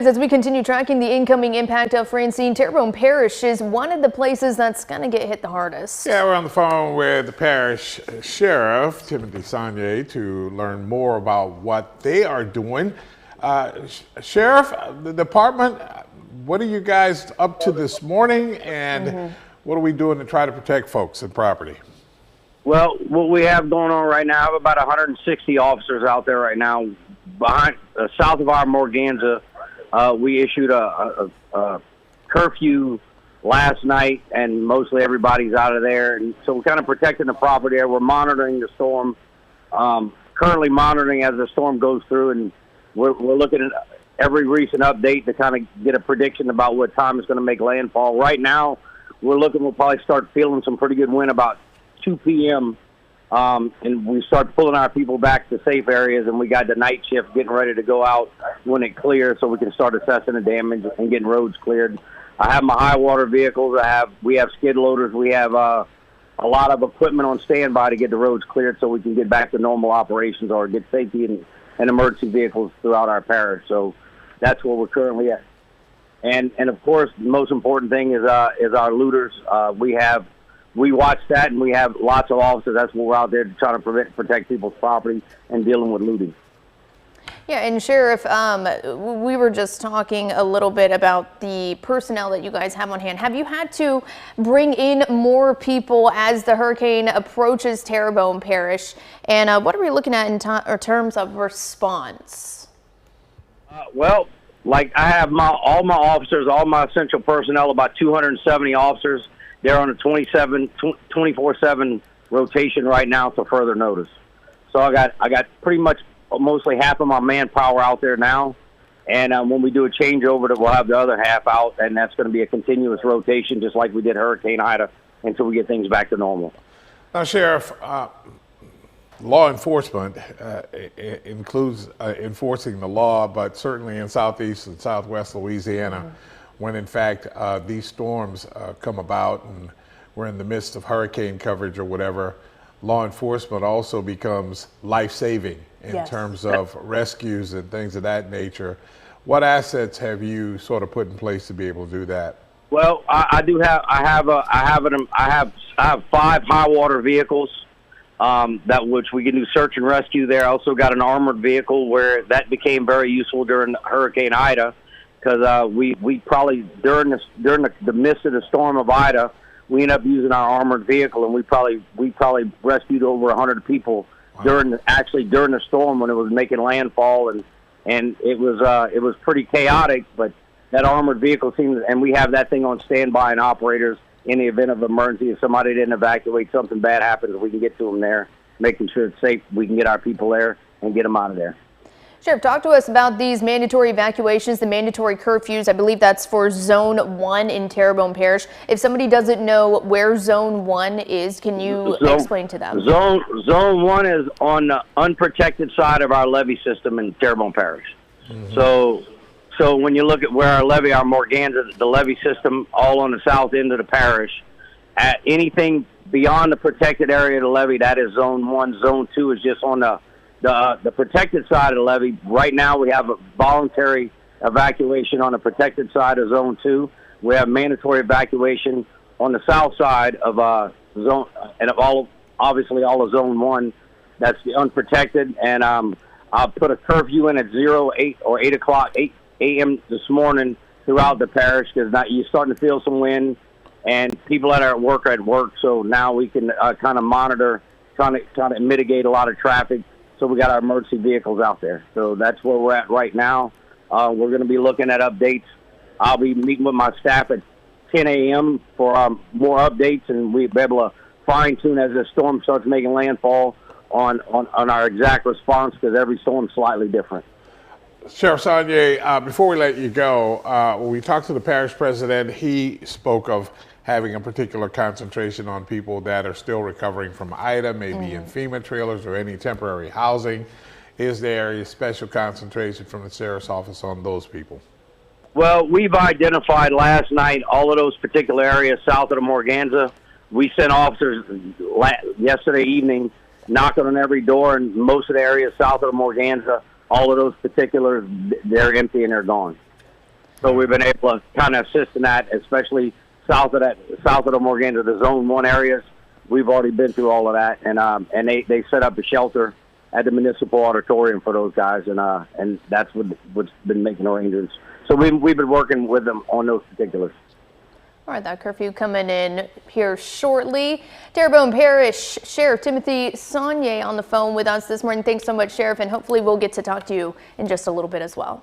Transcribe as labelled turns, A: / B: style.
A: As we continue tracking the incoming impact of Francine, Terrebonne Parish is one of the places that's going to get hit the hardest.
B: Yeah, we're on the phone with the parish sheriff, Timothy Saunier, to learn more about what they are doing. Sheriff, the department, what are you guys up to this morning, and what are we doing to try to protect folks and property?
C: Well, what we have going on right now, I have about 160 officers out there right now. Behind, south of our Morganza, we issued a curfew last night, and mostly everybody's out of there. And so we're kind of protecting the property there. We're monitoring the storm, currently monitoring as the storm goes through, and we're looking at every recent update to kind of get a prediction about what time it's going to make landfall. Right now, we'll probably start feeling some pretty good wind about 2 p.m., and we start pulling our people back to safe areas, and we got the night shift getting ready to go out when it clears so we can start assessing the damage and getting roads cleared. I have my high water vehicles. We have skid loaders. We have a lot of equipment on standby to get the roads cleared so we can get back to normal operations or get safety and emergency vehicles throughout our parish. So that's where we're currently at. And of course, the most important thing is our looters. We watch that, and we have lots of officers. That's what we're out there to try to protect people's property and dealing with looting.
A: Yeah, and Sheriff, we were just talking a little bit about the personnel that you guys have on hand. Have you had to bring in more people as the hurricane approaches Terrebonne Parish? And what are we looking at in terms of response?
C: Well, like I have all my officers, all my essential personnel, about 270 officers. They're on a 24/7 rotation right now to further notice. So I got pretty much mostly half of my manpower out there now, and when we do a changeover, we'll have the other half out, and that's going to be a continuous rotation, just like we did Hurricane Ida, until we get things back to normal.
B: Now, Sheriff, law enforcement includes enforcing the law, but certainly in southeast and southwest Louisiana, when in fact these storms come about and we're in the midst of hurricane coverage or whatever, law enforcement also becomes life-saving in terms of rescues and things of that nature. What assets have you sort of put in place to be able to do that?
C: Well, I have 5 high water vehicles which we can do search and rescue there. I also got an armored vehicle where that became very useful during Hurricane Ida, because we probably during the midst of the storm of Ida, we ended up using our armored vehicle, and we probably rescued over 100 people during the storm when it was making landfall, and it was pretty chaotic. But that armored vehicle seems, and we have that thing on standby and operators in the event of emergency. If somebody didn't evacuate, something bad happens, we can get to them there, making sure it's safe. We can get our people there and get them out of there.
A: Sheriff, talk to us about these mandatory evacuations, the mandatory curfews. I believe that's for Zone 1 in Terrebonne Parish. If somebody doesn't know where Zone 1 is, can you explain to them?
C: Zone 1 is on the unprotected side of our levee system in Terrebonne Parish. So when you look at where our Morganza, the levee system, all on the south end of the parish, at anything beyond the protected area of the levee, that is Zone 1. Zone 2 is just on the protected side of the levee. Right now we have a voluntary evacuation on the protected side of Zone 2. We have mandatory evacuation on the south side of Zone, and obviously all of Zone 1. That's the unprotected, and I'll put a curfew in at 8 a.m. this morning throughout the parish, because now you're starting to feel some wind, and people that are at work, so now we can kind of monitor, trying to mitigate a lot of traffic. So we got our emergency vehicles out there. So that's where we're at right now. We're going to be looking at updates. I'll be meeting with my staff at 10 a.m. for more updates, and we'll be able to fine-tune as the storm starts making landfall on our exact response, because every storm's slightly different.
B: Sheriff Saunier, before we let you go, when we talked to the parish president, he spoke of having a particular concentration on people that are still recovering from Ida, maybe in FEMA trailers or any temporary housing. Is there a special concentration from the sheriff's office on those people?
C: Well, we've identified last night all of those particular areas south of the Morganza. We sent officers yesterday evening knocking on every door, and most of the areas south of the Morganza, all of those particulars, they're empty and they're gone. So we've been able to kind of assist in that, especially south of the Morganza, the Zone 1 areas. We've already been through all of that, and they set up a shelter at the municipal auditorium for those guys, and that's what's been making arrangements. So we've been working with them on those particulars.
A: All right, that curfew coming in here shortly. Terrebonne Parish Sheriff Timothy Saunier on the phone with us this morning. Thanks so much, Sheriff, and hopefully we'll get to talk to you in just a little bit as well.